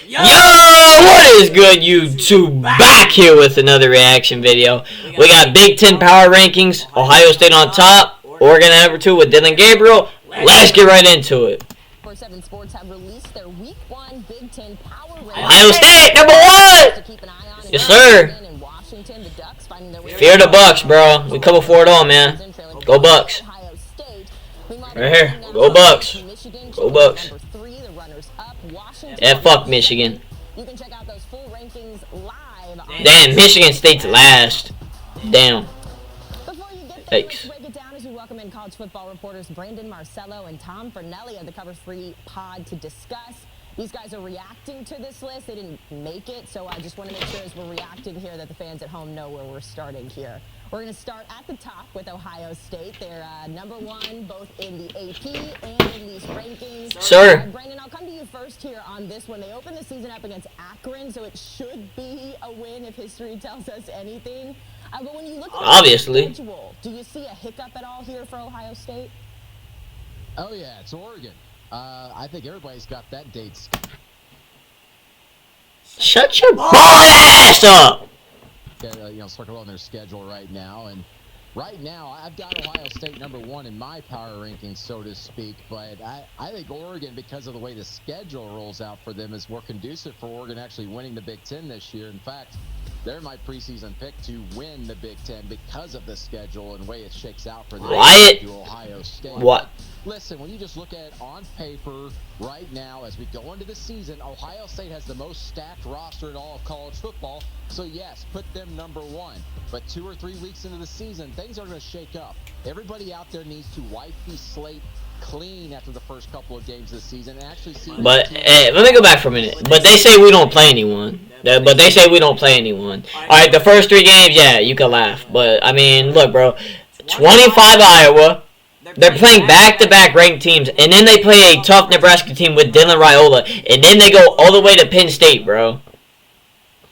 Yo, what is good, YouTube? Back here with another reaction video. We got Big Ten Power Rankings, Ohio State on top, Oregon at number 2 with Dylan Gabriel. Let's get right into it. 7 Sports have released their Week 1 Big Ten Power Rankings. Ohio State, number 1! Yes, sir. Fear the Bucks, bro. We come before it all, man. Go Bucks. Right here. Go Bucks. Go Bucks. Yeah, fuck Michigan. You can check out those full rankings live. Damn, Michigan State's last. Damn. Before you get there, let's break it down as we welcome in college football reporters Brandon Marcello and Tom Fornelli of the Cover 3 pod to discuss. These guys are reacting to this list. They didn't make it, so I just want to make sure as we're reacting here that the fans at home know where we're starting here. We're going to start at the top with Ohio State. They're number 1 both in the AP and in these rankings. Sir. Brandon, I'll come to you first here on this one. They opened the season up against Akron, so it should be a win if history tells us anything. But when you look at the schedule, do you see a hiccup at all here for Ohio State? Oh, yeah, it's Oregon. I think everybody's got that date. Shut your bald ass up! Circle on their schedule right now, and right now I've got Ohio State number 1 in my power rankings, so to speak. But I think Oregon, because of the way the schedule rolls out for them, is more conducive for Oregon actually winning the Big Ten this year. In fact, they're my preseason pick to win the Big Ten because of the schedule and the way it shakes out for them. Ohio State. What? Listen, when you just look at it on paper right now as we go into the season, Ohio State has the most stacked roster in all of college football. So, yes, put them number 1. But 2 or 3 weeks into the season, things are going to shake up. Everybody out there needs to wipe the slate clean after the first couple of games of the season and actually see. But let me go back for a minute. But they say we don't play anyone. But they say we don't play anyone. All right, the first 3 games, yeah, you can laugh. But I mean, look, bro, 25 Iowa. They're playing back-to-back ranked teams, and then they play a tough Nebraska team with Dylan Raiola, and then they go all the way to Penn State, bro.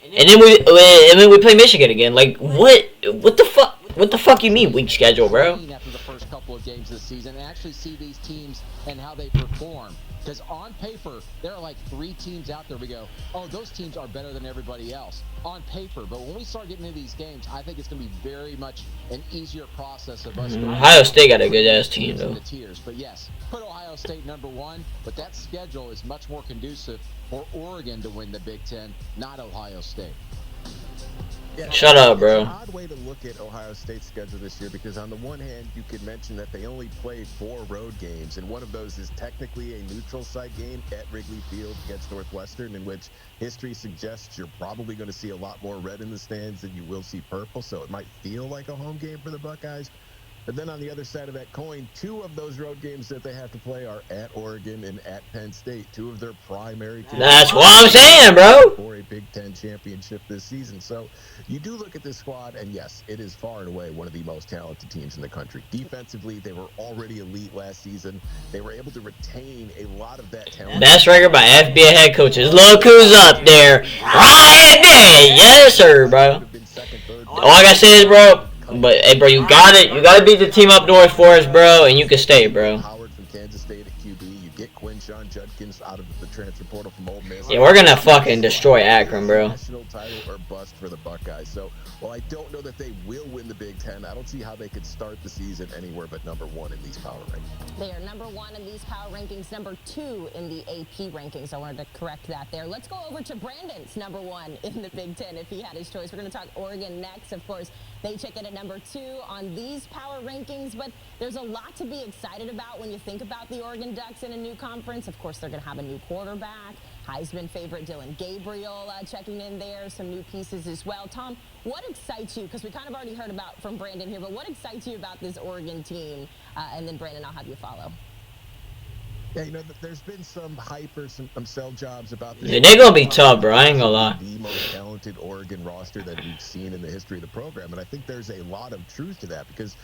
And then we play Michigan again. Like, what the fuck? What the fuck you mean weak schedule, bro? After the first couple of games this season, and actually see these teams and how they perform. Because on paper, there are like 3 teams out there we go, oh, those teams are better than everybody else on paper. But when we start getting into these games, I think it's going to be very much an easier process of us. Ohio State got a good-ass team, though. But yes, put Ohio State number 1, but that schedule is much more conducive for Oregon to win the Big Ten, not Ohio State. Yeah, shut up, bro. It's an odd way to look at Ohio State's schedule this year because on the one hand, you could mention that they only played 4 road games, and one of those is technically a neutral site game at Wrigley Field against Northwestern, in which history suggests you're probably going to see a lot more red in the stands than you will see purple, so it might feel like a home game for the Buckeyes. But then on the other side of that coin, 2 of those road games that they have to play are at Oregon and at Penn State, 2 of their primary teams. That's what I'm saying, bro. For a Big Ten championship this season. So you do look at this squad, and yes, it is far and away one of the most talented teams in the country. Defensively, they were already elite last season. They were able to retain a lot of that talent. Best record by FBA head coaches. Look who's up there. Right there. Yes, sir, bro. All I gotta say is, bro, but hey, bro, you gotta beat the team up north for us, bro, and you can stay, bro. Howard from Kansas State at QB. You get Quinshon Judkins out of the transfer portal from Ole Miss. Yeah, we're gonna fucking destroy Akron, bro. National title or bust for the Buckeyes. So while I don't know that they will win the Big Ten, I don't see how they could start the season anywhere but number 1 in these power rankings. They are number 1 in these power rankings, number 2 in the AP rankings. I wanted to correct that there. Let's go over to Brandon's number 1 in the Big Ten if he had his choice. We're going to talk Oregon next. Of course, they check in at number 2 on these power rankings, but there's a lot to be excited about when you think about the Oregon Ducks in a new conference. Of course, they're going to have a new quarterback. Heisman favorite Dylan Gabriel checking in there, some new pieces as well. Tom, what excites you? Because we kind of already heard about from Brandon here, but what excites you about this Oregon team? And then, Brandon, I'll have you follow. Yeah, there's been some hype or some sell jobs about this. Yeah, they're going to be tough, bro. I ain't going to lie. The most talented Oregon roster that we've seen in the history of the program. And I think there's a lot of truth to that because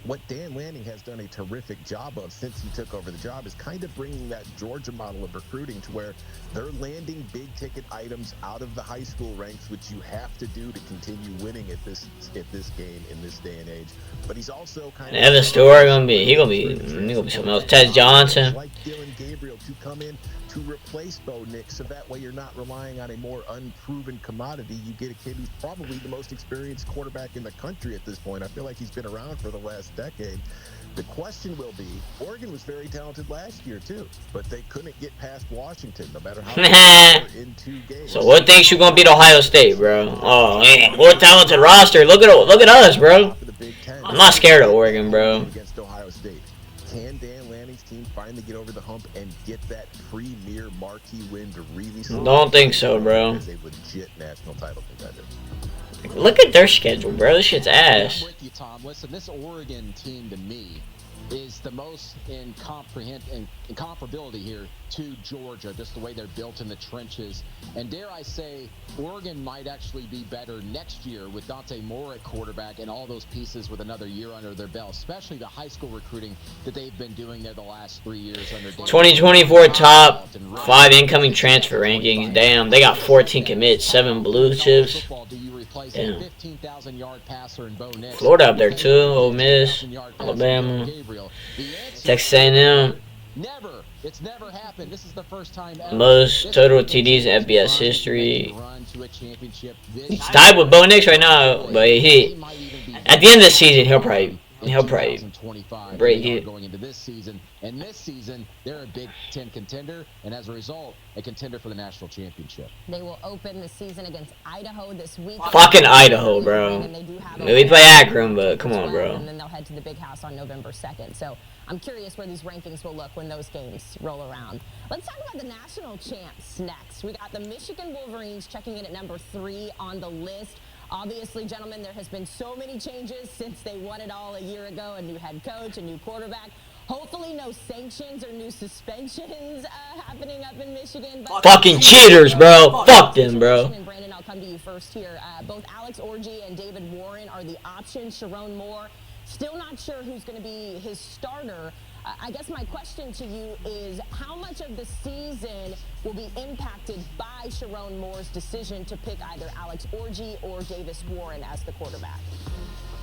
what Dan Lanning has done a terrific job of since he took over the job is kind of bringing that Georgia model of recruiting to where they're landing big-ticket items out of the high school ranks, which you have to do to continue winning at this game in this day and age. But he's also kind of... Evan Stewart, he gonna be something else. Ted Johnson. Like Dylan Dylan Gabriel to come in to replace Bo Nix, so that way you're not relying on a more unproven commodity. You get a kid who's probably the most experienced quarterback in the country at this point. I feel like he's been around for the last decade. The question will be, Oregon was very talented last year too, but they couldn't get past Washington no matter how they were in 2 games. So what thinks you gonna beat Ohio State, bro? Oh, man, more talented roster. Look at us, bro. I'm not scared of Oregon, bro. Against Ohio State. Can Dan Lanning's team finally get over the hump and get that premier marquee win to really? Don't think so, bro. As a legit national title contender. Look at their schedule, bro. This shit's ass. I'm with you, Tom. Listen, this Oregon team to me is the most in comparability here to Georgia, just the way they're built in the trenches. And dare I say, Oregon might actually be better next year with Dante Moore at quarterback and all those pieces with another year under their belt, especially the high school recruiting that they've been doing there the last 3 years under 2024 top 5 incoming transfer rankings. Damn, they got 14 commits, 7 blue chips. Damn. Florida up there too, Ole Miss, Alabama, Texas A&M. It's never happened. This is the first time ever. Most total TDs in FBS history. He's tied with Bo Nix right now, but he at the end of the season he'll probably break it. Going into this season, and this season they're a Big Ten contender, and as a result, a contender for the national championship. They will open the season against Idaho this week. Fucking Idaho, bro. We play Akron, but come on, bro. And then they'll head to the Big House on November 2nd. So I'm curious where these rankings will look when those games roll around. Let's talk about the national champs next. We got the Michigan Wolverines checking in at number 3 on the list. Obviously, gentlemen, there has been so many changes since they won it all a year ago. A new head coach, a new quarterback. Hopefully no sanctions or new suspensions happening up in Michigan. But fucking cheaters, bro. Fuck them, bro. And Brandon, I'll come to you first here. Both Alex Orji and David Warren are the options. Sharon Moore, still not sure who's going to be his starter. I guess my question to you is, how much of the season will be impacted by Sharon Moore's decision to pick either Alex Orji or Davis Warren as the quarterback?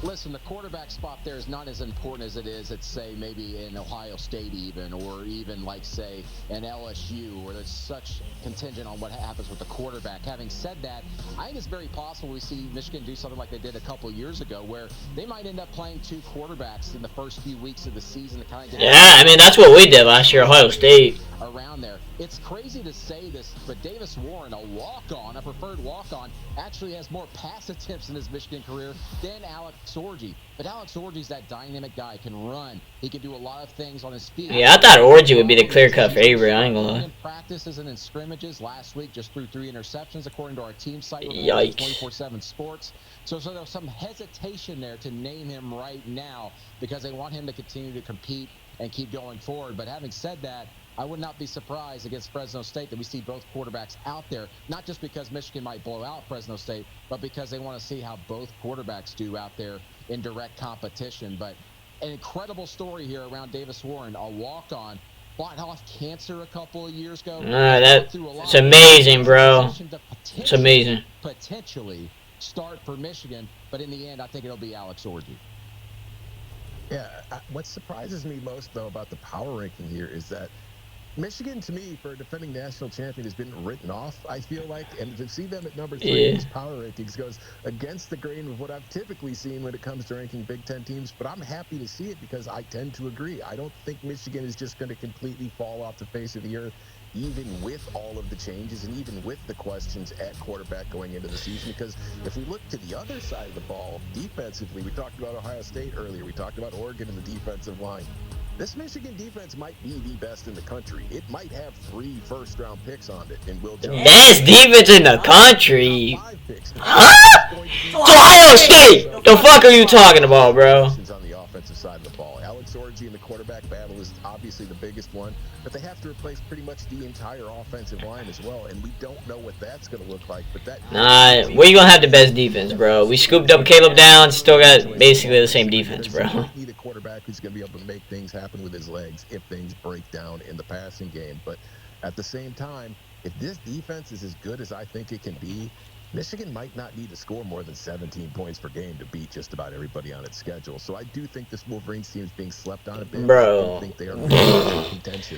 Listen, the quarterback spot there is not as important as it is at, say, maybe in Ohio State even, or even like, say, an LSU, where there's such contingent on what happens with the quarterback. Having said that, I think it's very possible we see Michigan do something like they did a couple of years ago, where they might end up playing 2 quarterbacks in the first few weeks of the season to kind of get I mean, that's what we did last year, Ohio State. Around there. It's crazy to say this, but Davis Warren, a walk-on, a preferred walk-on, actually has more pass attempts in his Michigan career than Alex Orji. But Alex Orji's that dynamic guy, can run. He can do a lot of things on his feet. Yeah, I thought Orji would be the clear-cut favorite. I ain't gonna lie. In practices and in scrimmages last week, just threw 3 interceptions, according to our team site. Yikes. 24/7 Sports. So there's some hesitation there to name him right now because they want him to continue to compete and keep going forward. But having said that, I would not be surprised against Fresno State that we see both quarterbacks out there, not just because Michigan might blow out Fresno State, but because they want to see how both quarterbacks do out there in direct competition. But an incredible story here around Davis Warren, a walk-on, fought off cancer a couple of years ago. That's amazing, bro. It's amazing. Potentially start for Michigan, but in the end, I think it'll be Alex Orji. Yeah, what surprises me most, though, about the power ranking here is that Michigan, to me, for a defending national champion, has been written off, I feel like. And to see them at number 3 in these power rankings goes against the grain of what I've typically seen when it comes to ranking Big Ten teams. But I'm happy to see it because I tend to agree. I don't think Michigan is just going to completely fall off the face of the earth, even with all of the changes and even with the questions at quarterback going into the season. Because if we look to the other side of the ball, defensively, we talked about Ohio State earlier. We talked about Oregon and the defensive line. This Michigan defense might be the best in the country. It might have 3 first-round picks on it, and Will Jones. Best defense in the country? Huh? It's Ohio State! The fuck are you talking about, bro? On the offensive side of the ball, Alex Orji and the quarterback battle is obviously the biggest one, but they have to replace pretty much the entire offensive line as well, and we don't know what that's going to look like. But that we gonna have the best defense, bro. We scooped up Caleb down, still got basically the same defense, bro. Need a quarterback who's going to be able to make things happen with his legs if things break down in the passing game. But at the same time, if this defense is as good as I think it can be, Michigan might not need to score more than 17 points per game to beat just about everybody on its schedule. So I do think this Wolverines team is being slept on a bit. Bro. I don't think they are in contention.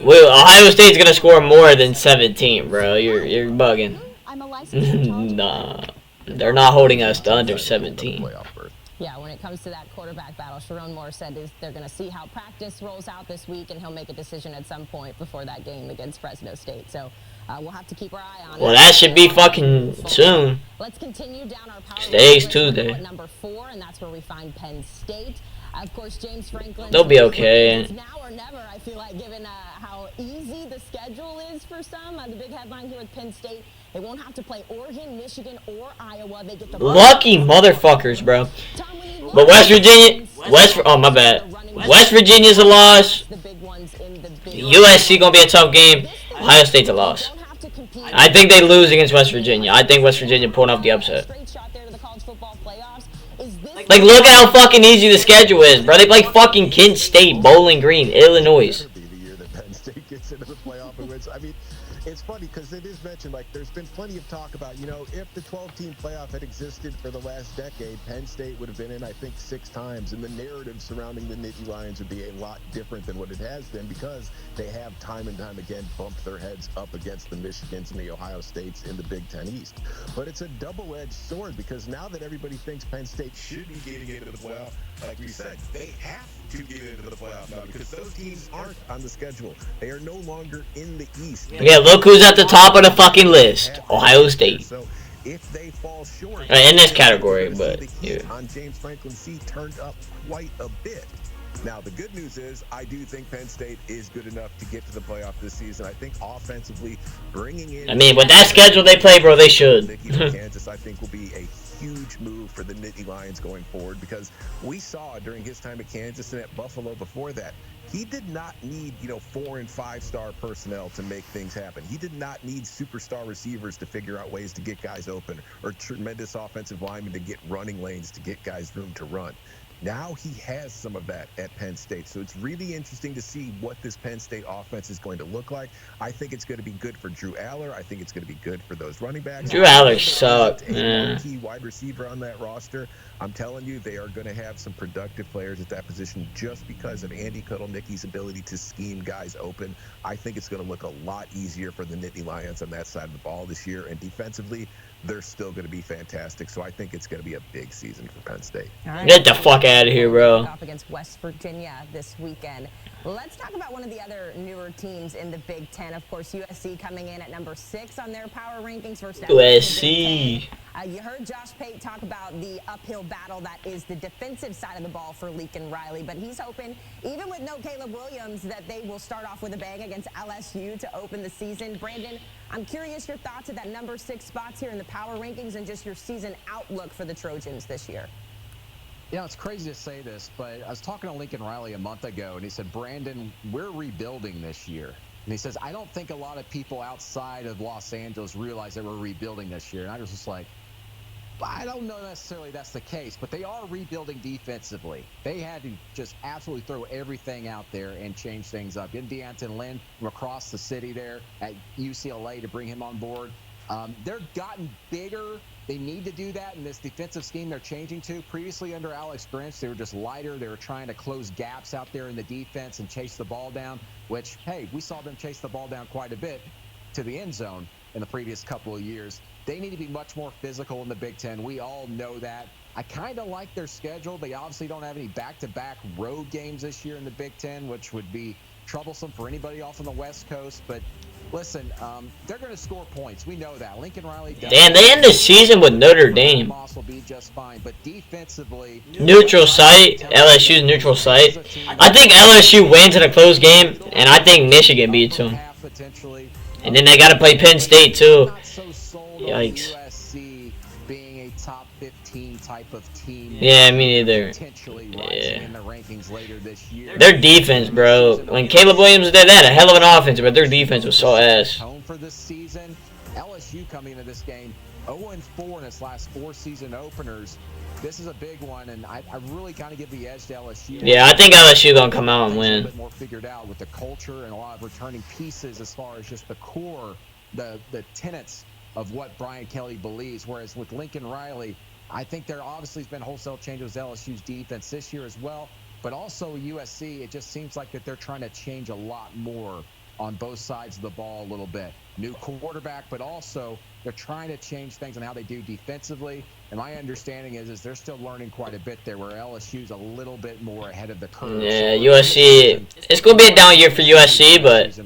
Well, Ohio State's gonna score more than 17, bro. You're bugging. I'm a licensed Nah, they're not holding us to under 17. Yeah, when it comes to that quarterback battle, Sharon Moore said they're going to see how practice rolls out this week, and he'll make a decision at some point before that game against Fresno State. So we'll have to keep our eye on it. Well, that should be fucking soon. Let's continue down our power Today's list. Tuesday. At number 4, and that's where we find Penn State. Of course, James Franklin. They'll be okay. It's now or never, I feel like, given how easy the schedule is for some. The big headline here with Penn State, they won't have to play Oregon, Michigan, or Iowa. They get the lucky motherfuckers, bro. But West Virginia, my bad. West Virginia's a loss. USC gonna be a tough game. Ohio State's a loss. I think they lose against West Virginia. I think West Virginia pulling off the upset. Like, look at how fucking easy the schedule is, bro. They play fucking Kent State, Bowling Green, Illinois. I mean, it's funny because it is mentioned, like, there's been plenty of talk about, you know, if the 12-team playoff had existed for the last decade, Penn State would have been in, I think, 6 times, and the narrative surrounding the Nittany Lions would be a lot different than what it has been because they have time and time again bumped their heads up against the Michigans and the Ohio States in the Big Ten East. But it's a double-edged sword because now that everybody thinks Penn State should be getting into the playoff, like we said, they have to get into the playoff now because those teams aren't on the schedule. They are no longer in the East. Yeah, look who's at the top of the fucking list. Ohio State. So if they fall short in this category, but yeah. On James Franklin's seat turned up quite a bit. Now, the good news is I do think Penn State is good enough to get to the playoff this season. I think offensively bringing in... I mean, with that schedule they play, bro, they should. Kansas, I think, will be a huge move for the Nittany Lions going forward because we saw during his time at Kansas and at Buffalo before that, he did not need, 4- and 5-star personnel to make things happen. He did not need superstar receivers to figure out ways to get guys open or tremendous offensive linemen to get running lanes to get guys room to run. Now he has some of that at Penn State. So it's really interesting to see what this Penn State offense is going to look like. I think it's going to be good for Drew Aller. I think it's going to be good for those running backs. Drew Aller sucked, man. A key wide receiver on that roster. I'm telling you, they are going to have some productive players at that position just because of Andy Kotelnicki's ability to scheme guys open. I think it's going to look a lot easier for the Nittany Lions on that side of the ball this year. And defensively, they're still going to be fantastic. So I think it's going to be a big season for Penn State. Get the fuck out of here, bro. Up against West Virginia this weekend. Let's talk about one of the other newer teams in the Big Ten. Of course, USC coming in at number 6 on their power rankings. First USC. You heard Josh Pate talk about the uphill battle that is the defensive side of the ball for Lincoln Riley, but he's hoping, even with no Caleb Williams, that they will start off with a bang against LSU to open the season. Brandon, I'm curious your thoughts at that number 6 spots here in the power rankings and just your season outlook for the Trojans this year. You know, it's crazy to say this, but I was talking to Lincoln Riley a month ago, and he said, Brandon, we're rebuilding this year. And he says, I don't think a lot of people outside of Los Angeles realize that we're rebuilding this year. And I was just like, I don't know necessarily that's the case, but they are rebuilding defensively. They had to just absolutely throw everything out there and change things up. Getting Deanton Lynn from across the city there at UCLA to bring him on board. They're gotten bigger. They need to do that in this defensive scheme they're changing to. Previously under Alex Grinch, they were just lighter. They were trying to close gaps out there in the defense and chase the ball down, which, hey, we saw them chase the ball down quite a bit to the end zone in the previous couple of years. They need to be much more physical in the Big Ten. We all know that. I kind of like their schedule. They obviously don't have any back-to-back road games this year in the Big Ten, which would be troublesome for anybody off on the West Coast. But listen, they're going to score points. We know that. Lincoln Riley does. Damn, they end the season with Notre Dame. Will be just fine, but defensively, neutral site. LSU's neutral site. I think LSU wins in a close game, and I think Michigan beats them. And then they got to play Penn State too. Yikes. USC being a top 15 type of team. Yeah, me neither. Yeah. In the rankings later this year. Their defense, bro. When Caleb Williams was there, they had a hell of an offense, but their defense was so ass. Home for this season. LSU coming into this game 0-4 in its last 4 season openers. This is a big one, and I really kind of give the edge to LSU. Yeah, I think LSU gonna come out and win. A bit more figured out with the culture and a lot of returning pieces as far as just the core, the tenets of what Brian Kelly believes. Whereas with Lincoln Riley, I think there obviously has been wholesale changes with LSU's defense this year as well. But also USC, it just seems like that they're trying to change a lot more on both sides of the ball a little bit. New quarterback, but also they're trying to change things on how they do defensively. And my understanding is they're still learning quite a bit there, where LSU's a little bit more ahead of the curve. Yeah, USC. It's gonna be a down year for USC, but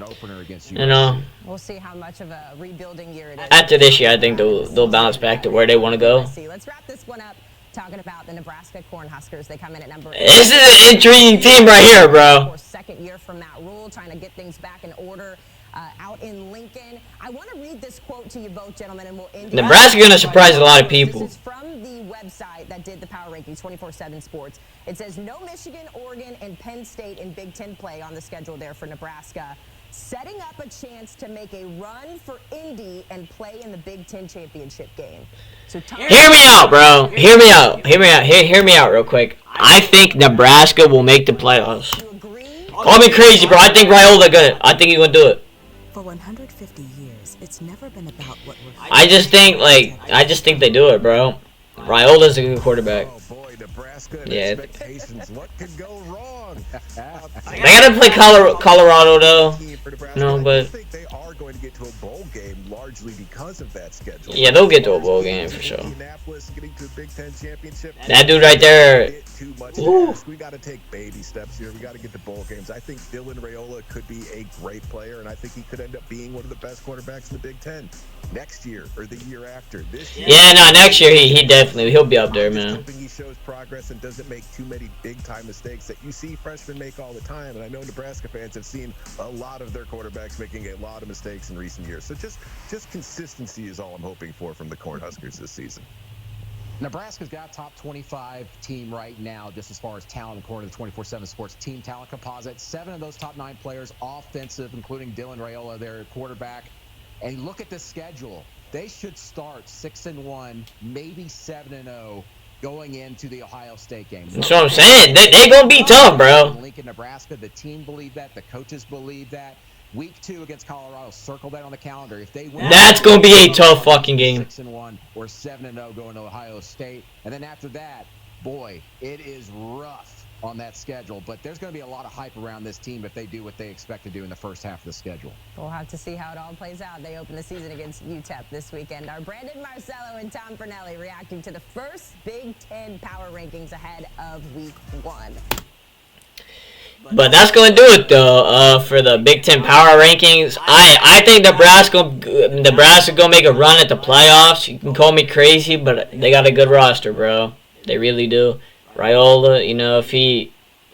you know, we'll see how much of a rebuilding year it is. After this year, I think they'll bounce back to where they want to go. Let's wrap this one up. Talking about the Nebraska Cornhuskers, they come in at number 8. This is an intriguing team right here, bro. Second year from Matt Rule, trying to get things back in order out in Lincoln. I want to read this quote to you both, gentlemen, and we'll end. Nebraska gonna surprise a lot of people. This is from the website that did the Power Rankings, 24/7 Sports. It says no Michigan, Oregon, and Penn State in Big Ten play on the schedule there for Nebraska, setting up a chance to make a run for Indy and play in the Big Ten championship game. So hear me out, bro. Hear me out. Hear me out. Hear me out real quick. I think Nebraska will make the playoffs. Call me crazy, bro. I think Raiola gonna. I think he's gonna do it. For 150 years, it's never been about what we're. I just think they do it, bro. Raiola's a good quarterback. Oh boy, Nebraska and Yeah. expectations. What could go wrong? They gotta play Colorado though. No, but I think they are going to get to a bowl game largely because of that schedule. yeah, they'll get to a bowl game for sure. Indianapolis getting to a Big Ten championship. That dude right there. Too much Ooh. to ask. We got to take baby steps here. We got to get to bowl games. I think Dylan Raiola could be a great player, and I think he could end up being one of the best quarterbacks in the Big Ten next year or the year after. This year, Yeah, no, next year he'll be up there, I'm just man. hoping he shows progress and doesn't make too many big-time mistakes that you see freshmen make all the time. And I know Nebraska fans have seen a lot of their quarterbacks making a lot of mistakes in recent years. So just consistency is all I'm hoping for from the Cornhuskers this season. Nebraska's got a top 25 team right now, just as far as talent, according to the 24/7 Sports team talent composite. 7 of those top 9 players offensive, including Dylan Raiola, their quarterback. And look at the schedule. They should start 6-1, maybe 7-0 going into the Ohio State game. That's what I'm saying. They gonna be tough, bro. Lincoln, Nebraska, the team believe that, the coaches believe that. Week 2 against Colorado, circle that on the calendar. If they win, That's gonna be a tough fucking game. 6-1 or 7-0 going to Ohio State, and then after that, boy, it is rough on that schedule. But there's going to be a lot of hype around this team if they do what they expect to do in the first half of the schedule. We'll have to see how it all plays out. They open the season against UTEP this weekend. Our Brandon Marcello and Tom Fernelli reacting to the first Big Ten Power Rankings ahead of Week 1. But that's gonna do it though. For the Big Ten Power Rankings, I think Nebraska gonna make a run at the playoffs. You can call me crazy, but they got a good roster, bro. They really do. Raiola, you know, if he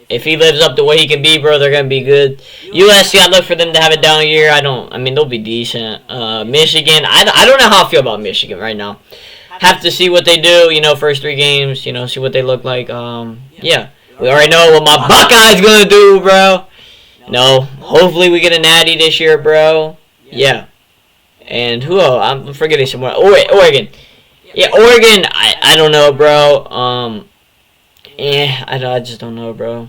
lives up to what he can be, bro, they're gonna be good. USC, I look for them to have a down year. I mean, they'll be decent. Michigan, I don't know how I feel about Michigan right now. Have to see what they do. You know, first 3 games. You know, see what they look like. Yeah. We already know what my Buckeyes gonna do, bro. No, hopefully we get a natty this year, bro. Yeah. And who else? I'm forgetting someone. Oregon. Yeah, Oregon. I don't know, bro. I just don't know, bro.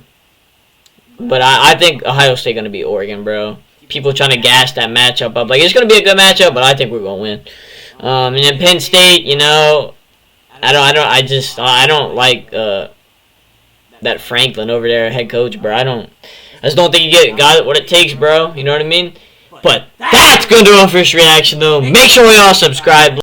But I think Ohio State gonna beat Oregon, bro. People trying to gas that matchup up. Like, it's gonna be a good matchup, but I think we're gonna win. And then Penn State, you know, I don't like that Franklin over there, head coach, bro. I just don't think you got what it takes, bro. You know what I mean? But that's gonna do it for this reaction, though. Make sure we all subscribe.